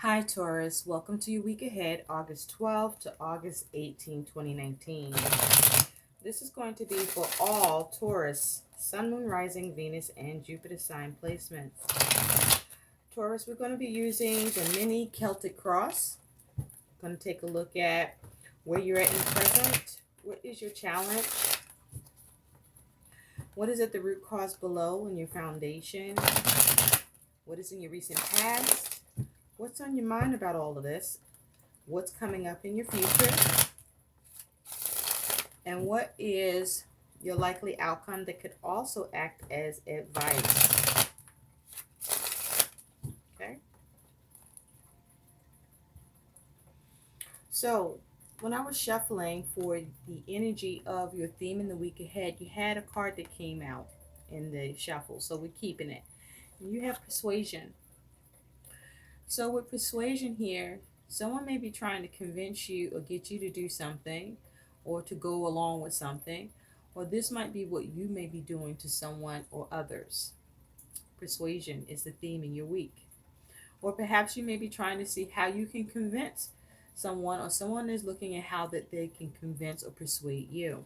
Hi Taurus, welcome to your week ahead, August 12th to August 18, 2019. This is going to be for all Taurus, Sun, Moon, Rising, Venus, and Jupiter sign placements. Taurus, we're going to be using the mini Celtic cross. Going to take a look at where you're at in the present. What is your challenge? What is at the root cause below in your foundation? What is in your recent past? What's on your mind about all of this? What's coming up in your future? And what is your likely outcome that could also act as advice? Okay. So when I was shuffling for the energy of your theme in the week ahead, you had a card that came out in the shuffle. So we're keeping it. You have Persuasion. So with Persuasion here, someone may be trying to convince you or get you to do something or to go along with something, or this might be what you may be doing to someone or others. Persuasion is the theme in your week. Or perhaps you may be trying to see how you can convince someone, or someone is looking at how that they can convince or persuade you.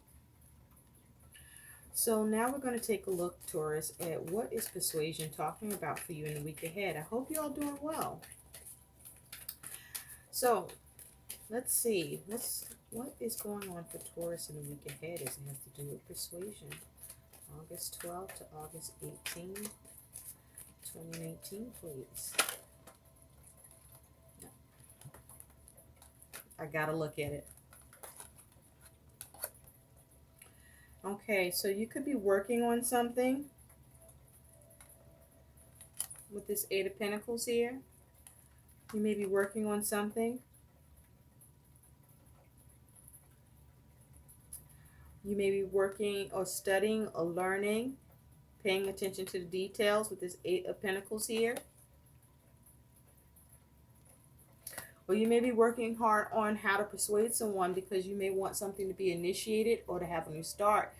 So now we're going to take a look, Taurus, at what is Persuasion talking about for you in the week ahead. I hope you're all doing well. So let's see. What is going on for Taurus in the week ahead as it has to do with Persuasion. August 12th to August 18th, 2019, please. I gotta look at it. Okay, so you could be working on something with this Eight of Pentacles here. You may be working on something. You may be working or studying or learning, paying attention to the details with this Eight of Pentacles here. Or you may be working hard on how to persuade someone because you may want something to be initiated or to have a new start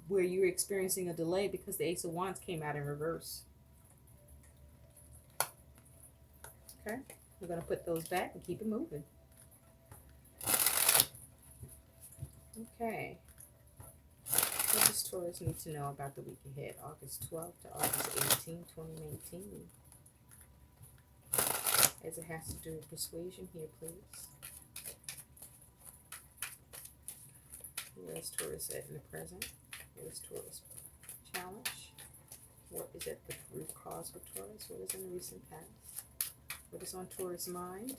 where you're experiencing a delay because the Ace of Wands came out in reverse. Okay, we're going to put those back and keep it moving. Okay. What does Taurus need to know about the week ahead? August 12th to August 18th, 2019. As it has to do with Persuasion here, please. Where is Taurus at in the present? What is Taurus' challenge? What is at the root cause for Taurus? What is in the recent past? What is on Taurus' mind?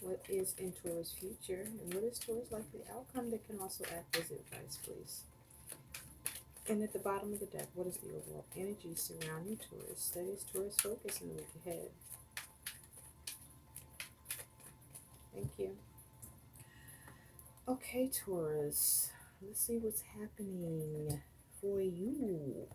What is in Taurus' future? And what is Taurus' likely outcome that can also act as advice, please? And at the bottom of the deck, what is the overall energy surrounding Taurus? That is Taurus' focus in the week ahead. Thank you. Okay, Taurus. Let's see what's happening for you.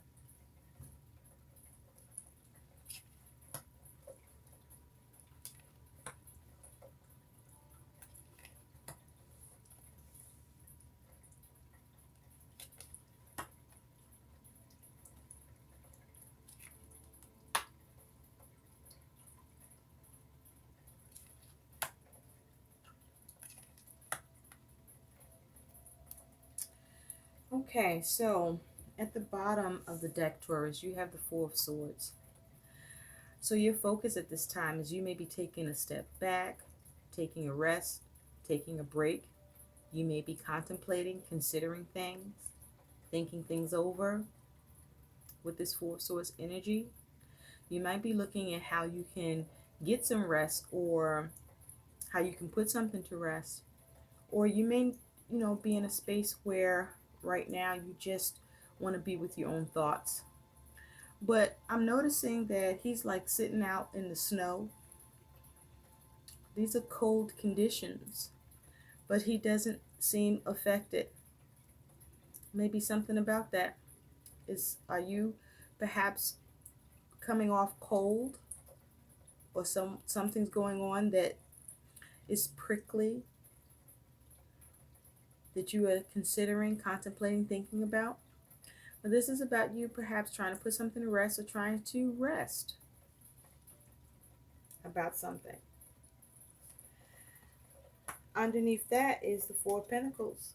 Okay, so at the bottom of the deck, Taurus, you have the Four of Swords. So your focus at this time is you may be taking a step back, taking a rest, taking a break. You may be contemplating, considering things, thinking things over with this Four of Swords energy. You might be looking at how you can get some rest or how you can put something to rest. Or you may, be in a space where right now you just want to be with your own thoughts. But I'm noticing that he's like sitting out in the snow. These are cold conditions, but he doesn't seem affected. Maybe something about that are you perhaps coming off cold, or something's going on that is prickly that you are considering, contemplating, thinking about? But this is about you perhaps trying to put something to rest or trying to rest. about something. Underneath that is the Four of Pentacles.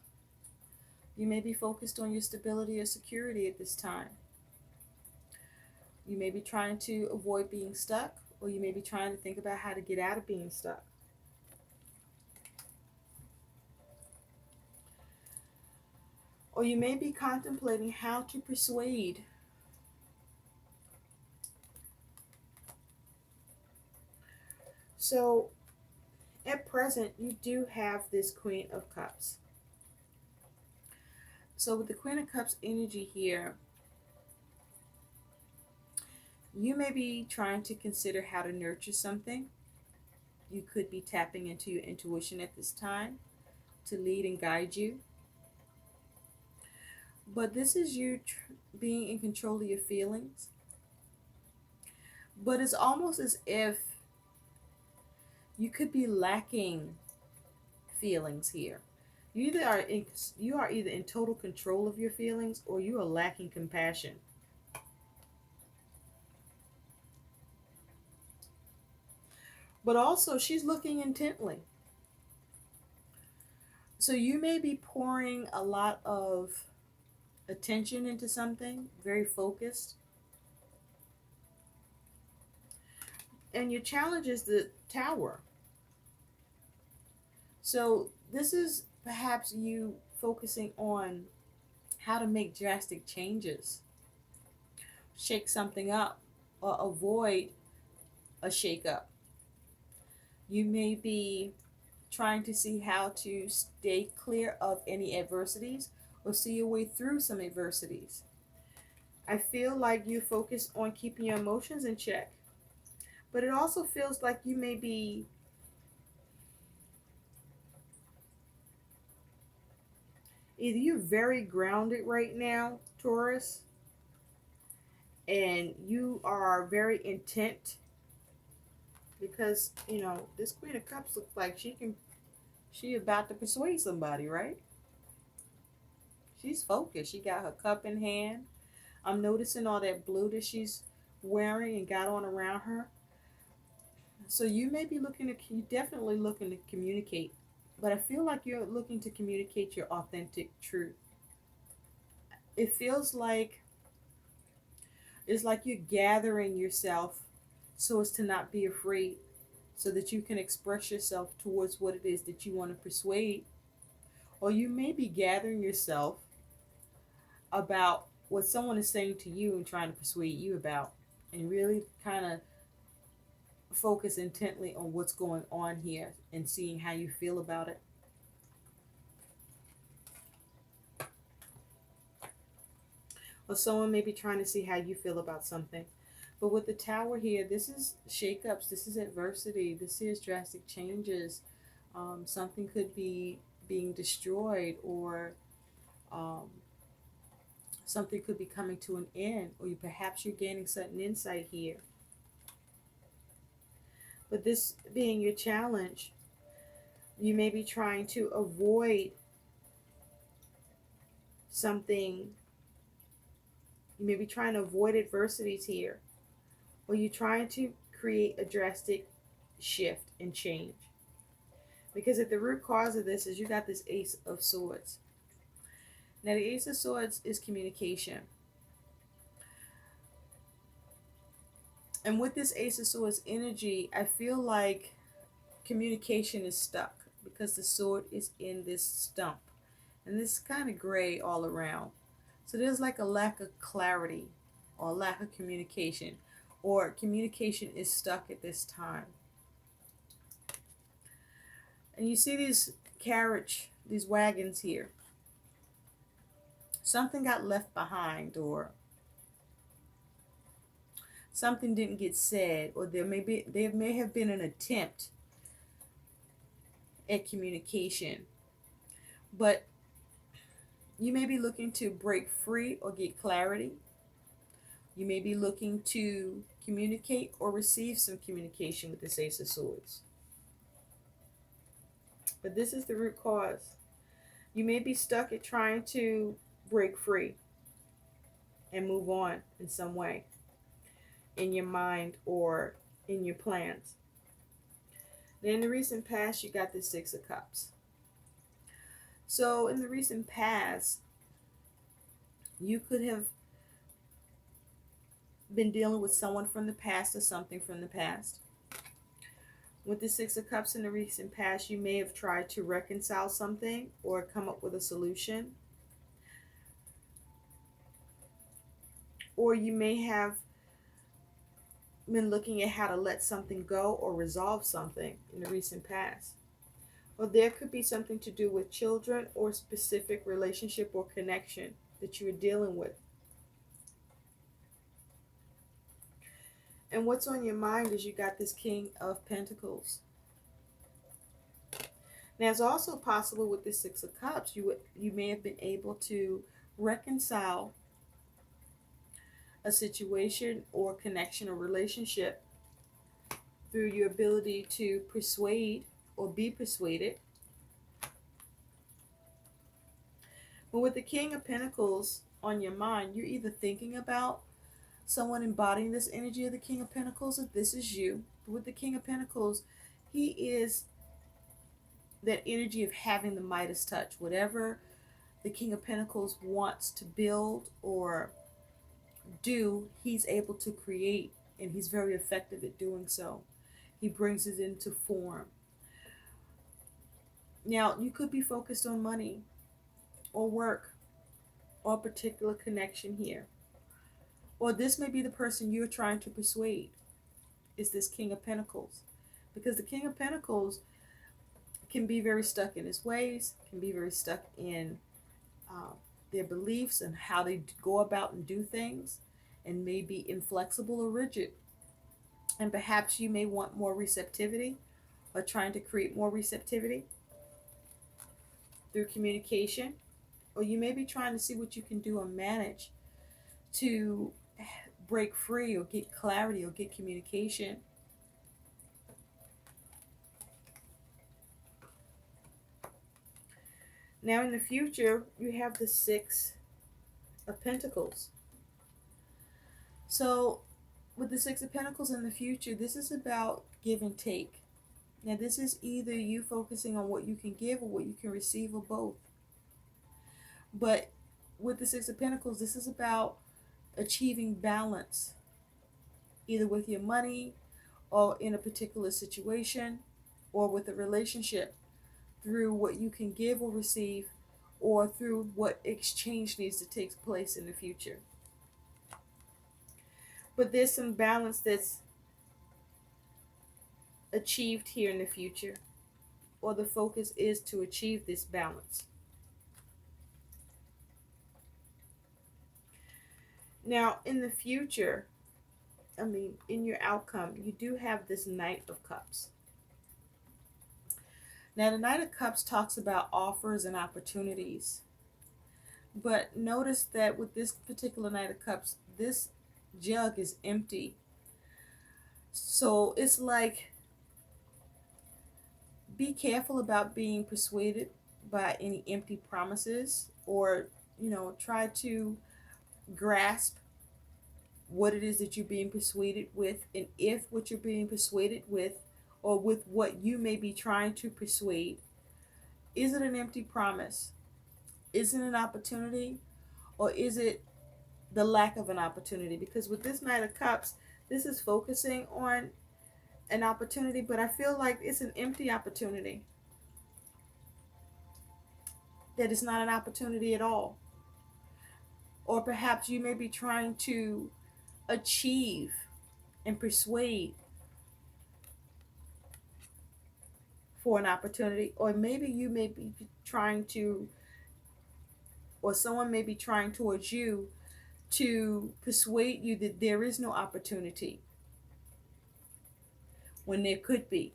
You may be focused on your stability or security at this time. You may be trying to avoid being stuck, or you may be trying to think about how to get out of being stuck. Or you may be contemplating how to persuade. So, at present, you do have this Queen of Cups. So with the Queen of Cups energy here, you may be trying to consider how to nurture something. You could be tapping into your intuition at this time to lead and guide you. But this is you being in control of your feelings. But it's almost as if you could be lacking feelings here. You are either in total control of your feelings, or you are lacking compassion. But also, she's looking intently. So you may be pouring a lot of attention into something, very focused. And your challenge is the Tower. So this is perhaps you focusing on how to make drastic changes, shake something up, or avoid a shake-up. You may be trying to see how to stay clear of any adversities or see your way through some adversities. I feel like you focus on keeping your emotions in check, but it also feels like you may be either you're very grounded right now, Taurus, and you are very intent because, this Queen of Cups looks like she about to persuade somebody, right? She's focused. She got her cup in hand. I'm noticing all that blue that she's wearing and got on around her. So you may be you definitely looking to communicate, but I feel like you're looking to communicate your authentic truth. It feels like it's like you're gathering yourself so as to not be afraid, so that you can express yourself towards what it is that you want to persuade. Or you may be gathering yourself about what someone is saying to you and trying to persuade you about, and really kind of focus intently on what's going on here and seeing how you feel about it. Or someone may be trying to see how you feel about something. But with the Tower here, this is shakeups, this is adversity, this is drastic changes. Something could be being destroyed, or something could be coming to an end, or perhaps you're gaining certain insight here. But this being your challenge, you may be trying to avoid something. You may be trying to avoid adversities here, or you're trying to create a drastic shift and change. Because at the root cause of this is you got this Ace of Swords. Now the Ace of Swords is communication. And with this Ace of Swords energy, I feel like communication is stuck because the sword is in this stump. And this is kind of gray all around. So there's like a lack of clarity or a lack of communication, or communication is stuck at this time. And you see these these wagons here. Something got left behind, or something didn't get said, or there may have been an attempt at communication. But you may be looking to break free or get clarity. You may be looking to communicate or receive some communication with this Ace of Swords. But this is the root cause. You may be stuck at trying to break free and move on in some way, in your mind or in your plans. Then in the recent past, you got the Six of Cups. So in the recent past, you could have been dealing with someone from the past or something from the past. With the Six of Cups in the recent past, you may have tried to reconcile something or come up with a solution. Or you may have been looking at how to let something go or resolve something in the recent past. Or there could be something to do with children or specific relationship or connection that you are dealing with. And what's on your mind is you got this King of Pentacles. Now, it's also possible with the Six of Cups, you may have been able to reconcile a situation or connection or relationship through your ability to persuade or be persuaded. But with the King of Pentacles on your mind, you're either thinking about someone embodying this energy of the King of Pentacles, if this is you. But with the King of Pentacles, he is that energy of having the Midas touch. Whatever the King of Pentacles wants to build or do, he's able to create, and he's very effective at doing so. He brings it into form. Now, you could be focused on money or work or a particular connection here. Or this may be the person you're trying to persuade, is this King of Pentacles. Because the King of Pentacles can be very stuck in his ways, can be very stuck in their beliefs and how they go about and do things, and may be inflexible or rigid. And perhaps you may want more receptivity or trying to create more receptivity through communication. Or you may be trying to see what you can do or manage to break free or get clarity or get communication. Now in the future, you have the Six of Pentacles. So with the Six of Pentacles in the future, this is about give and take. Now this is either you focusing on what you can give or what you can receive, or both. But with the Six of Pentacles, this is about achieving balance, either with your money or in a particular situation or with a relationship, through what you can give or receive, or through what exchange needs to take place in the future. But there's some balance that's achieved here in the future, or the focus is to achieve this balance. Now, in the future, in your outcome, you do have this Knight of Cups. Now, the Knight of Cups talks about offers and opportunities. But notice that with this particular Knight of Cups, this jug is empty. So it's like, be careful about being persuaded by any empty promises, or, try to grasp what it is that you're being persuaded with, and if what you're being persuaded with, or with what you may be trying to persuade, is it an empty promise? Is it an opportunity? Or is it the lack of an opportunity? Because with this Knight of Cups, this is focusing on an opportunity, but I feel like it's an empty opportunity. That is not an opportunity at all. Or perhaps you may be trying to achieve and persuade for an opportunity, or maybe you may be trying to, or someone may be trying towards you to persuade you that there is no opportunity when there could be.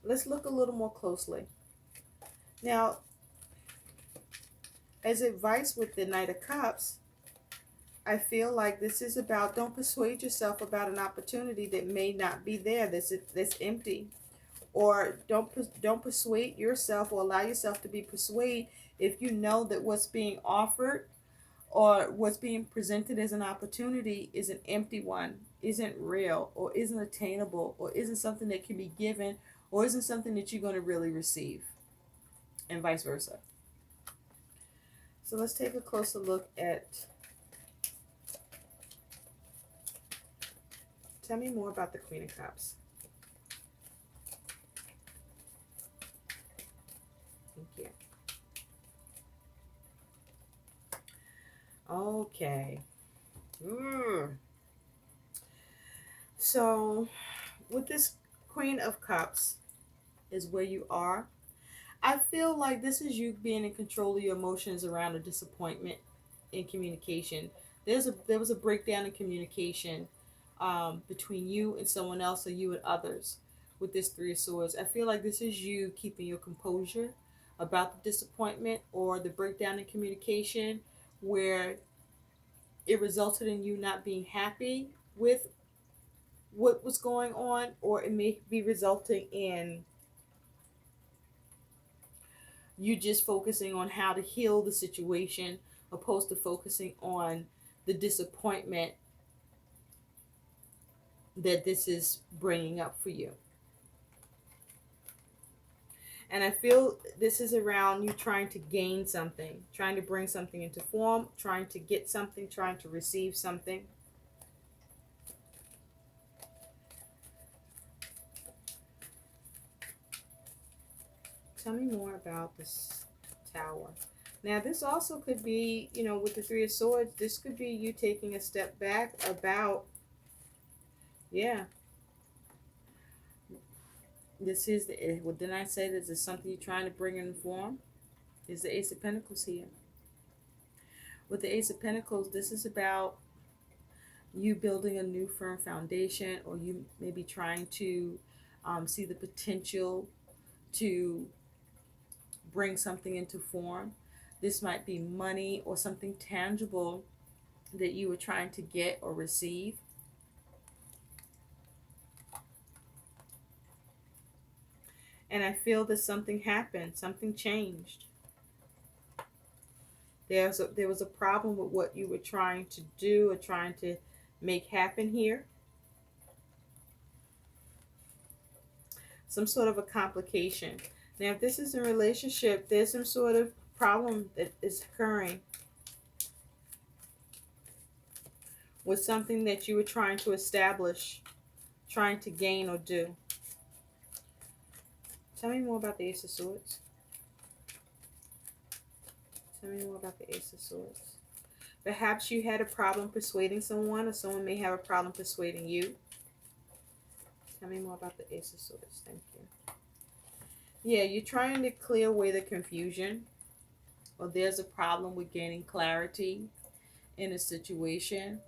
Let's look a little more closely. Now, as advice with the Knight of Cups, I feel like this is about, don't persuade yourself about an opportunity that may not be there, that's empty. Or don't persuade yourself or allow yourself to be persuaded if you know that what's being offered or what's being presented as an opportunity is an empty one, isn't real, or isn't attainable, or isn't something that can be given, or isn't something that you're going to really receive, and vice versa. So let's take a closer look at, tell me more about the Queen of Cups. Thank you. Okay. So with this Queen of Cups is where you are. I feel like this is you being in control of your emotions around a disappointment in communication. There was a breakdown in communication between you and someone else, or you and others, with this Three of Swords. I feel like this is you keeping your composure about the disappointment or the breakdown in communication, where it resulted in you not being happy with what was going on, or it may be resulting in you just focusing on how to heal the situation, opposed to focusing on the disappointment that this is bringing up for you. And I feel this is around you trying to gain something, trying to bring something into form, trying to get something, trying to receive something. Tell me more about this Tower. Now, this also could be, with the Three of Swords, this could be you taking a step back about, yeah. This is the, well, didn't I say this is something you're trying to bring in form? Is the Ace of Pentacles here. With the Ace of Pentacles, this is about you building a new firm foundation, or you maybe trying to see the potential to bring something into form. This might be money or something tangible that you were trying to get or receive. And I feel that something happened, something changed. There was a problem with what you were trying to do or trying to make happen here. Some sort of a complication. Now, if this is a relationship, there's some sort of problem that is occurring with something that you were trying to establish, trying to gain or do. Tell me more about the Ace of Swords. Tell me more about the Ace of Swords. Perhaps you had a problem persuading someone, or someone may have a problem persuading you. Tell me more about the Ace of Swords. Thank you. Yeah, you're trying to clear away the confusion, or there's a problem with gaining clarity in a situation.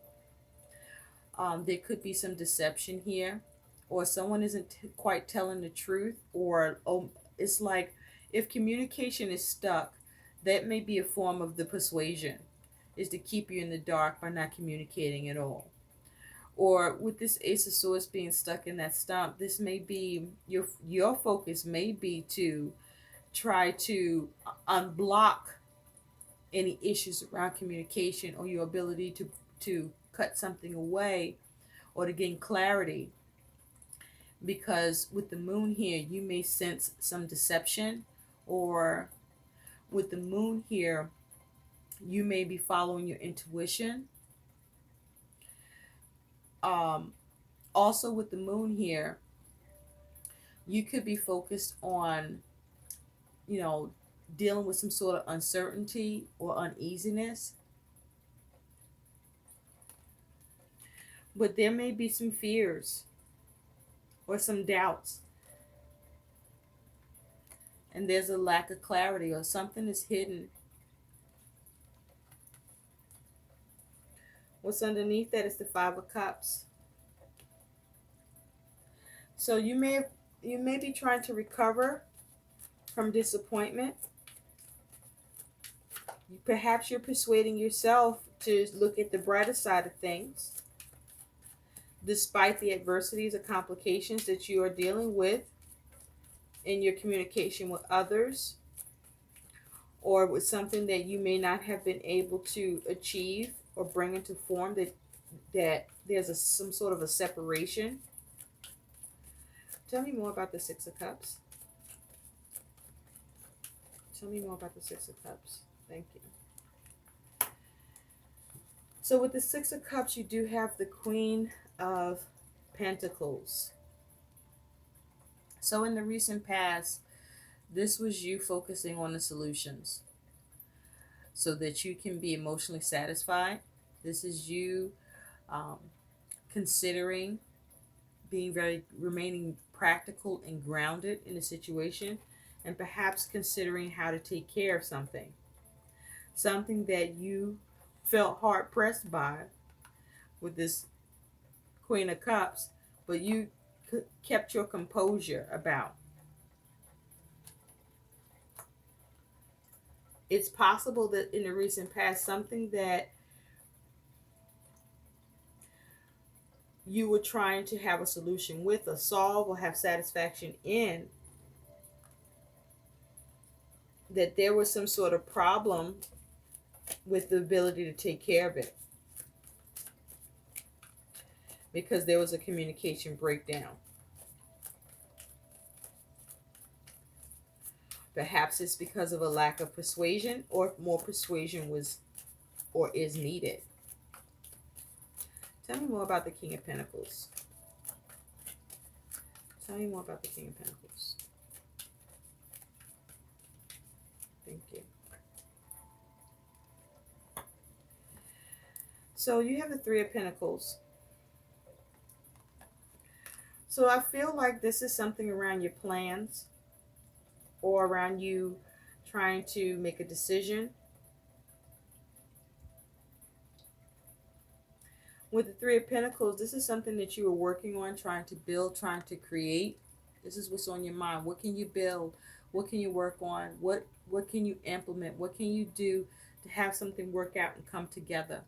There could be some deception here, or someone isn't quite telling the truth, or it's like if communication is stuck, that may be a form of the persuasion, is to keep you in the dark by not communicating at all. Or with this Ace of Swords being stuck in that stump, this may be your focus may be to try to unblock any issues around communication, or your ability to cut something away, or to gain clarity. Because with the Moon here, you may sense some deception, or with the Moon here, you may be following your intuition. Also with the Moon here, you could be focused on, dealing with some sort of uncertainty or uneasiness. But there may be some fears or some doubts. And there's a lack of clarity, or something is hidden. What's underneath that is the Five of Cups. So you may be trying to recover from disappointment. Perhaps you're persuading yourself to look at the brighter side of things, despite the adversities or complications that you are dealing with in your communication with others, or with something that you may not have been able to achieve or bring into form, that that there's some sort of a separation. Tell me more about the Six of Cups. Tell me more about the Six of Cups. Thank you. So with the Six of Cups, you do have the Queen of Pentacles. So in the recent past, this was you focusing on the solutions so that you can be emotionally satisfied. This is you considering remaining practical and grounded in a situation, and perhaps considering how to take care of something that you felt hard pressed by with this Queen of Cups, but you kept your composure about. It's possible that in the recent past, something that you were trying to have a solution with or solve or have satisfaction in, that there was some sort of problem with the ability to take care of it because there was a communication breakdown. Perhaps it's because of a lack of persuasion, or more persuasion was or is needed. Tell me more about the King of Pentacles. Tell me more about the King of Pentacles. Thank you. So you have the Three of Pentacles. So I feel like this is something around your plans or around you trying to make a decision. With the Three of Pentacles, this is something that you were working on, trying to build, trying to create. This is what's on your mind. What can you build? What can you work on? What can you implement? What can you do to have something work out and come together?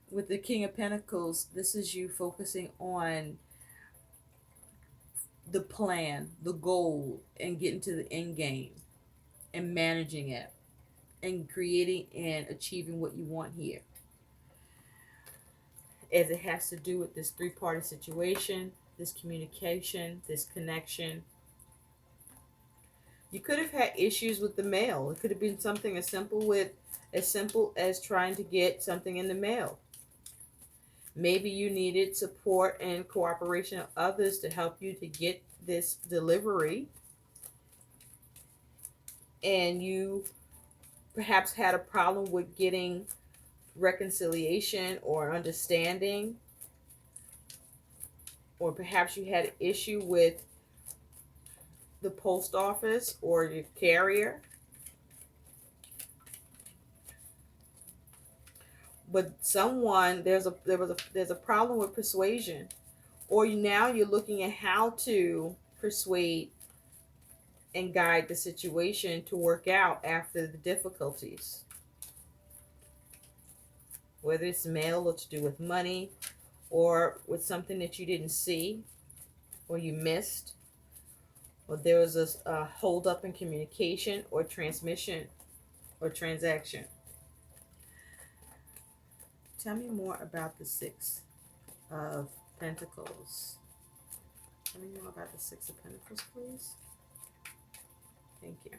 With the King of Pentacles, this is you focusing on the plan, the goal, and getting to the end game and managing it and creating and achieving what you want here. As it has to do with this three-party situation, this communication, this connection. You could have had issues with the mail. It could have been something as simple as trying to get something in the mail. Maybe you needed support and cooperation of others to help you to get this delivery. And you perhaps had a problem with getting reconciliation or understanding. Or perhaps you had an issue with the post office or your carrier. But someone, there's a problem with persuasion, or now you're looking at how to persuade and guide the situation to work out after the difficulties, whether it's mail or to do with money or with something that you didn't see or you missed, or there was a hold up in communication or transmission or transaction. Tell me more about the Six of Pentacles. Tell me more about the Six of Pentacles, please. Thank you.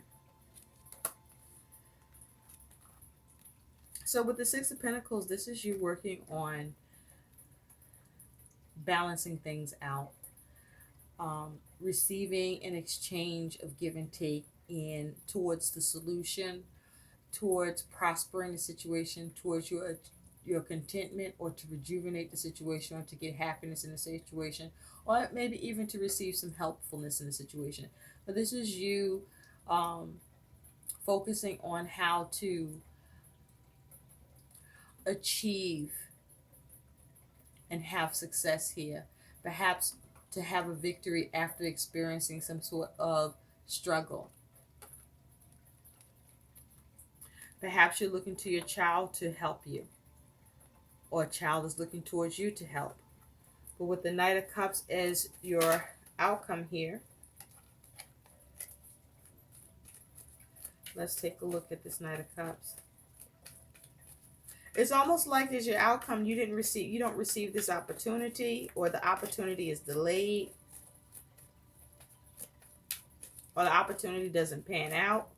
So with the Six of Pentacles, this is you working on balancing things out, receiving an exchange of give and take in towards the solution, towards prospering the situation, towards your contentment, or to rejuvenate the situation, or to get happiness in the situation, or maybe even to receive some helpfulness in the situation. But this is you focusing on how to achieve and have success here. Perhaps to have a victory after experiencing some sort of struggle. Perhaps you're looking to your child to help you, or a child is looking towards you to help. But with the Knight of Cups as your outcome here, let's take a look at this Knight of Cups. It's almost like as your outcome, you don't receive this opportunity, or the opportunity is delayed, or the opportunity doesn't pan out.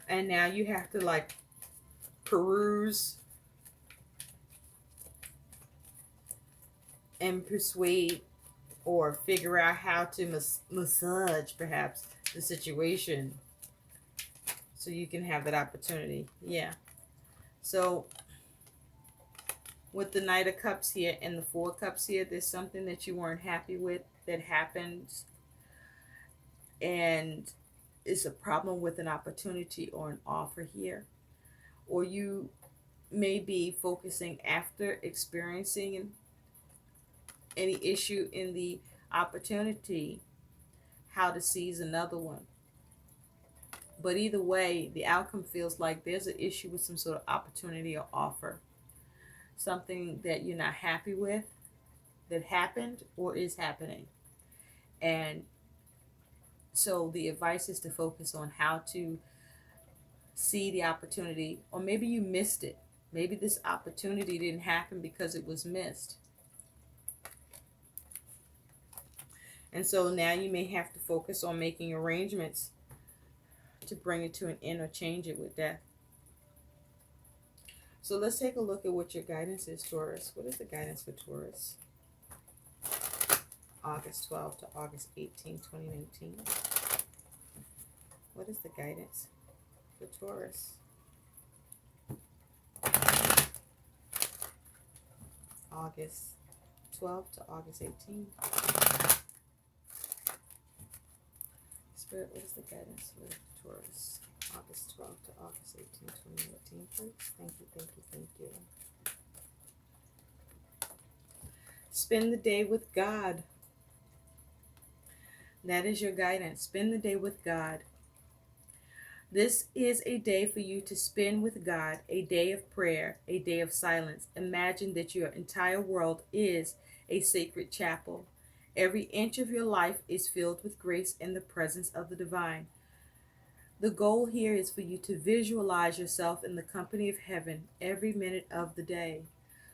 And now you have to like peruse and persuade or figure out how to massage perhaps the situation so you can have that opportunity. Yeah. So with the Knight of Cups here and the Four of Cups here, there's something that you weren't happy with that happened, and it's a problem with an opportunity or an offer here. Or you may be focusing after experiencing any issue in the opportunity how to seize another one. But either way, the outcome feels like there's an issue with some sort of opportunity or offer. Something that you're not happy with that happened or is happening. And so the advice is to focus on how to see the opportunity, or maybe you missed it. Maybe this opportunity didn't happen because it was missed. And so now you may have to focus on making arrangements to bring it to an end or change it with death. So let's take a look at what your guidance is, Taurus. What is the guidance for Taurus? August 12 to August 18, 2019. What is the guidance for Taurus? August 12 to August 18. Spirit, what is the guidance for Taurus? August 12 to August 18, 2018, please. Thank you, thank you, thank you. Spend the day with God. That is your guidance. Spend the day with God. This is a day for you to spend with God, a day of prayer, a day of silence. Imagine that your entire world is a sacred chapel. Every inch of your life is filled with grace and the presence of the divine. The goal here is for you to visualize yourself in the company of heaven every minute of the day.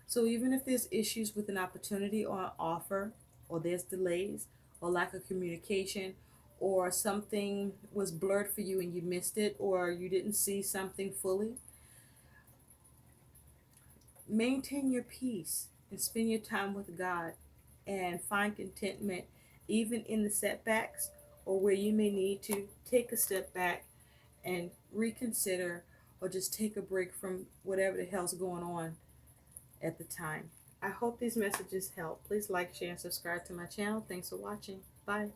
So even if there's issues with an opportunity or an offer, or there's delays, or lack of communication, or something was blurred for you and you missed it, or you didn't see something fully, maintain your peace and spend your time with God and find contentment even in the setbacks, or where you may need to take a step back and reconsider, or just take a break from whatever the hell's going on at the time. I hope these messages help. Please like, share, and subscribe to my channel. Thanks for watching. Bye.